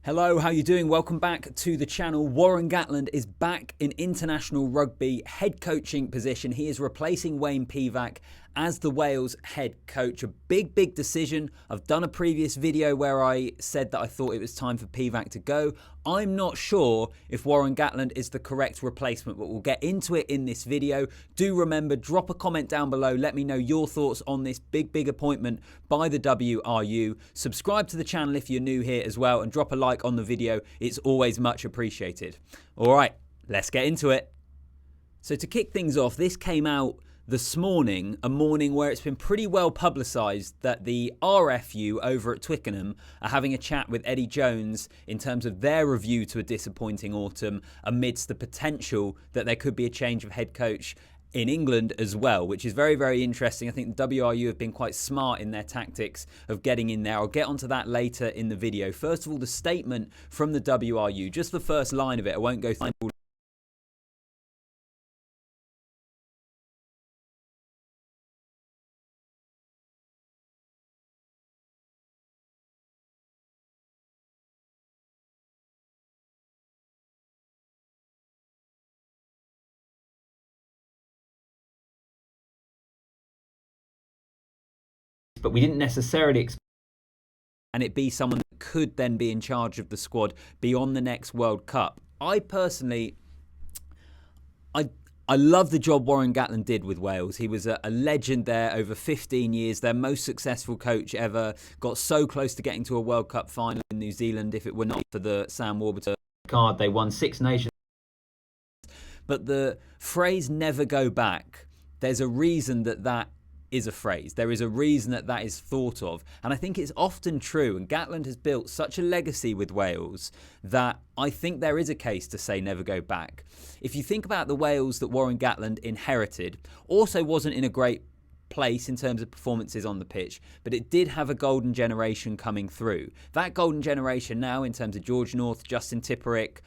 Hello, how you doing? Welcome back to the channel. Warren Gatland is back in international rugby head coaching position. He is replacing Wayne Pivac as the Wales head coach. A big decision. I've done a previous video where I said that I thought it was time for Pivac to go. I'm not sure if Warren Gatland is the correct replacement, but we'll get into it in this video. Do remember, drop a comment down below. Let me know your thoughts on this big appointment by the WRU. Subscribe to the channel if you're new here as well, and drop a like on the video. It's always much appreciated. All right, let's get into it. So to kick things off, this came out this morning, a morning where it's been pretty well publicised that the RFU over at Twickenham are having a chat with Eddie Jones in terms of their review to a disappointing autumn, amidst the potential that there could be a change of head coach in England as well, which is very interesting. I think the WRU have been quite smart in their tactics of getting in there. I'll get onto that later in the video. First of all, the statement from the WRU, just the first line of it. I won't go through all. But we didn't necessarily expect and it be someone that could then be in charge of the squad beyond the next World Cup. I personally, I love the job Warren Gatland did with Wales. He was a legend there over 15 years, their most successful coach ever, got so close to getting to a World Cup final in New Zealand. If it were not for the Sam Warburton card, they won 6 Nations. But the phrase never go back, there's a reason that is a phrase. There is a reason that is thought of. And I think it's often true. And Gatland has built such a legacy with Wales that I think there is a case to say never go back. If you think about the Wales that Warren Gatland inherited, also wasn't in a great place in terms of performances on the pitch, but it did have a golden generation coming through. That golden generation now, in terms of George North, Justin Tipperick,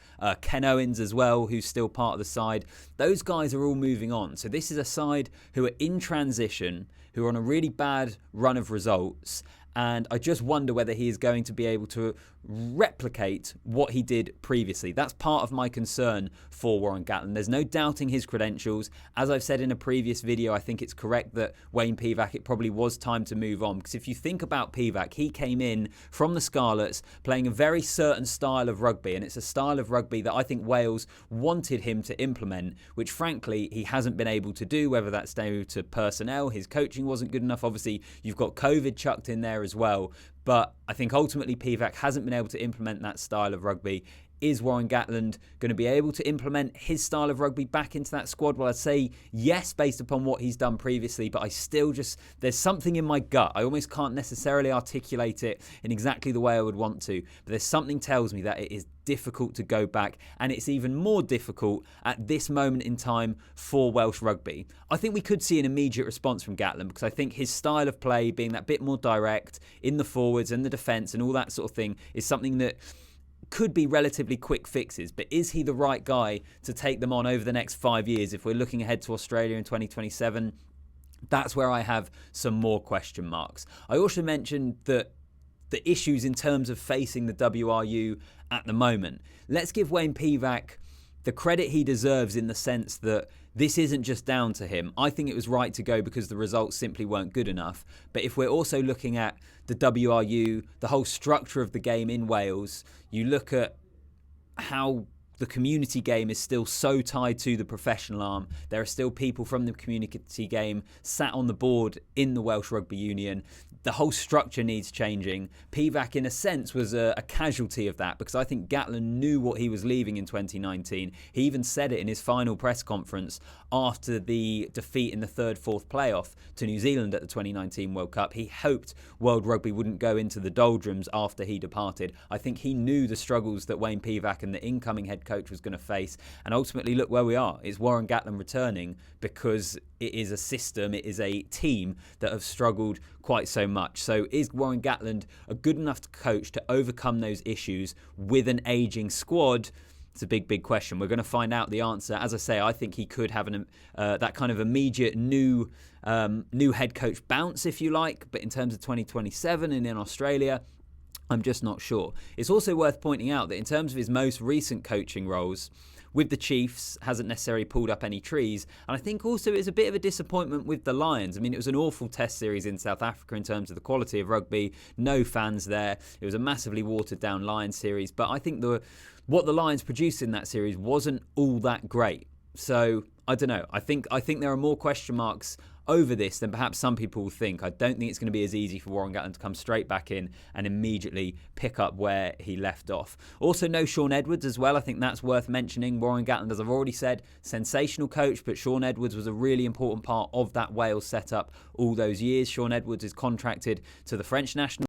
Ken Owens as well, who's still part of the side, those guys are all moving on. So this is a side who are in transition, who are on a really bad run of results, and I just wonder whether he is going to be able to replicate what he did previously. That's part of my concern for Warren Gatland. There's no doubting his credentials. As I've said in a previous video, I think it's correct that Wayne Pivac, it probably was time to move on. Because if you think about Pivac, he came in from the Scarlets playing a very certain style of rugby, and it's a style of rugby that I think Wales wanted him to implement, which frankly he hasn't been able to do, whether that's due to personnel, his coaching wasn't good enough. Obviously, you've got COVID chucked in there as well. But I think ultimately Pivac hasn't been able to implement that style of rugby. Is Warren Gatland going to be able to implement his style of rugby back into that squad? Well, I'd say yes, based upon what he's done previously, but I still there's something in my gut. I almost can't necessarily articulate it in exactly the way I would want to, but there's something tells me that it is difficult to go back, and it's even more difficult at this moment in time for Welsh rugby. I think we could see an immediate response from Gatland, because I think his style of play, being that bit more direct in the forwards and the defence and all that sort of thing, is something that could be relatively quick fixes. But is he the right guy to take them on over the next 5 years? If we're looking ahead to Australia in 2027, that's where I have some more question marks. I also mentioned that the issues in terms of facing the WRU at the moment. Let's give Wayne Pivac the credit he deserves in the sense that this isn't just down to him. I think it was right to go because the results simply weren't good enough. But if we're also looking at the WRU, the whole structure of the game in Wales, you look at how the community game is still so tied to the professional arm. There are still people from the community game sat on the board in the Welsh Rugby Union. The whole structure needs changing. Pivac, in a sense, was a casualty of that, because I think Gatland knew what he was leaving in 2019. He even said it in his final press conference after the defeat in the 3rd/4th playoff to New Zealand at the 2019 World Cup. He hoped World Rugby wouldn't go into the doldrums after he departed. I think he knew the struggles that Wayne Pivac and the incoming head coach was going to face, and ultimately look where we are. It's Warren Gatland returning because it is a system, it is a team that have struggled quite so much. So is Warren Gatland a good enough coach to overcome those issues with an ageing squad? It's a big question. We're going to find out the answer. As I say, I think he could have that kind of immediate new head coach bounce, if you like. But in terms of 2027 and in Australia, I'm just not sure. It's also worth pointing out that in terms of his most recent coaching roles, with the Chiefs, hasn't necessarily pulled up any trees. And I think also it's a bit of a disappointment with the Lions. I mean, it was an awful test series in South Africa in terms of the quality of rugby. No fans there. It was a massively watered down Lions series. But I think what the Lions produced in that series wasn't all that great. So, I don't know. I think there are more question marks over this than perhaps some people will think. I don't think it's going to be as easy for Warren Gatland to come straight back in and immediately pick up where he left off. Also, no Shaun Edwards as well. I think that's worth mentioning. Warren Gatland, as I've already said, sensational coach, but Shaun Edwards was a really important part of that Wales setup all those years. Shaun Edwards is contracted to the French national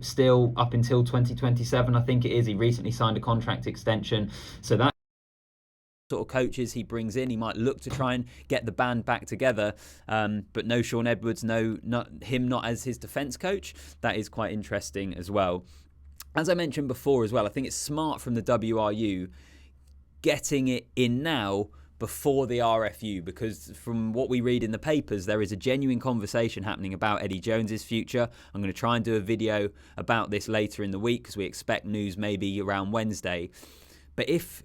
still up until 2027, I think it is. He recently signed a contract extension. So that sort of coaches he brings in, he might look to try and get the band back together, but no Shaun Edwards, not as his defence coach. That is quite interesting as well. As I mentioned before as well, I think it's smart from the WRU getting it in now before the RFU, because from what we read in the papers, there is a genuine conversation happening about Eddie Jones's future. I'm going to try and do a video about this later in the week because we expect news maybe around Wednesday. But if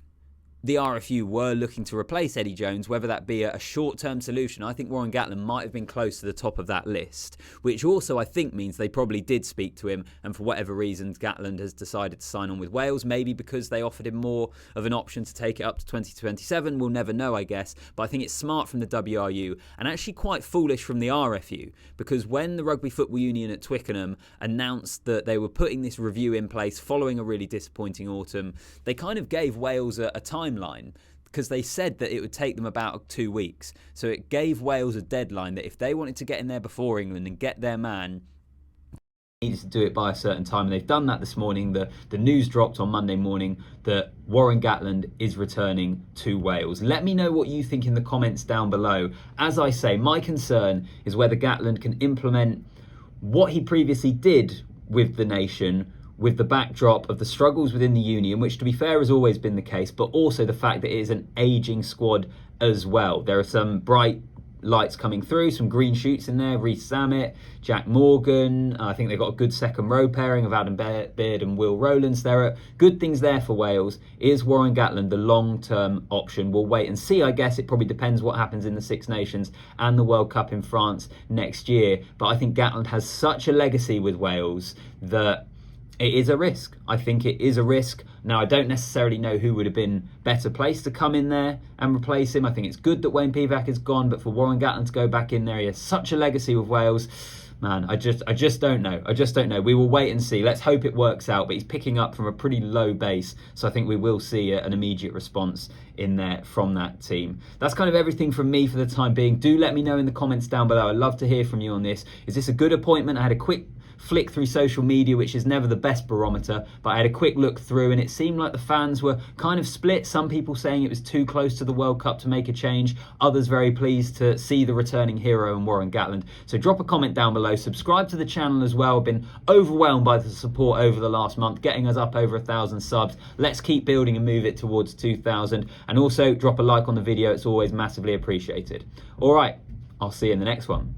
the RFU were looking to replace Eddie Jones, whether that be a short-term solution, I think Warren Gatland might have been close to the top of that list, which also I think means they probably did speak to him, and for whatever reasons Gatland has decided to sign on with Wales, maybe because they offered him more of an option to take it up to 2027. We'll never know, I guess, but I think it's smart from the WRU and actually quite foolish from the RFU, because when the Rugby Football Union at Twickenham announced that they were putting this review in place following a really disappointing autumn, they kind of gave Wales a timeline, because they said that it would take them about 2 weeks. So it gave Wales a deadline that if they wanted to get in there before England and get their man, they needed to do it by a certain time. And they've done that this morning. The news dropped on Monday morning that Warren Gatland is returning to Wales. Let me know what you think in the comments down below. As I say, my concern is whether Gatland can implement what he previously did with the nation, with the backdrop of the struggles within the union, which to be fair has always been the case, but also the fact that it is an ageing squad as well. There are some bright lights coming through, some green shoots in there. Reece Zammit, Jack Morgan. I think they've got a good second row pairing of Adam Beard and Will Rowlands. There are good things there for Wales. Is Warren Gatland the long-term option? We'll wait and see. I guess it probably depends what happens in the Six Nations and the World Cup in France next year. But I think Gatland has such a legacy with Wales that it is a risk. I think it is a risk. Now, I don't necessarily know who would have been better placed to come in there and replace him. I think it's good that Wayne Pivac is gone, but for Warren Gatland to go back in there, he has such a legacy with Wales. Man, I just don't know. I just don't know. We will wait and see. Let's hope it works out. But he's picking up from a pretty low base, so I think we will see an immediate response in there from that team. That's kind of everything from me for the time being. Do let me know in the comments down below. I'd love to hear from you on this. Is this a good appointment? I had a quick flick through social media, which is never the best barometer, but I had a quick look through and it seemed like the fans were kind of split. Some people saying it was too close to the World Cup to make a change, others very pleased to see the returning hero in Warren Gatland. So drop a comment down below, subscribe to the channel as well. I've been overwhelmed by the support over the last month, getting us up over 1,000 subs. Let's keep building and move it towards 2,000, and also drop a like on the video. It's always massively appreciated. All right, I'll see you in the next one.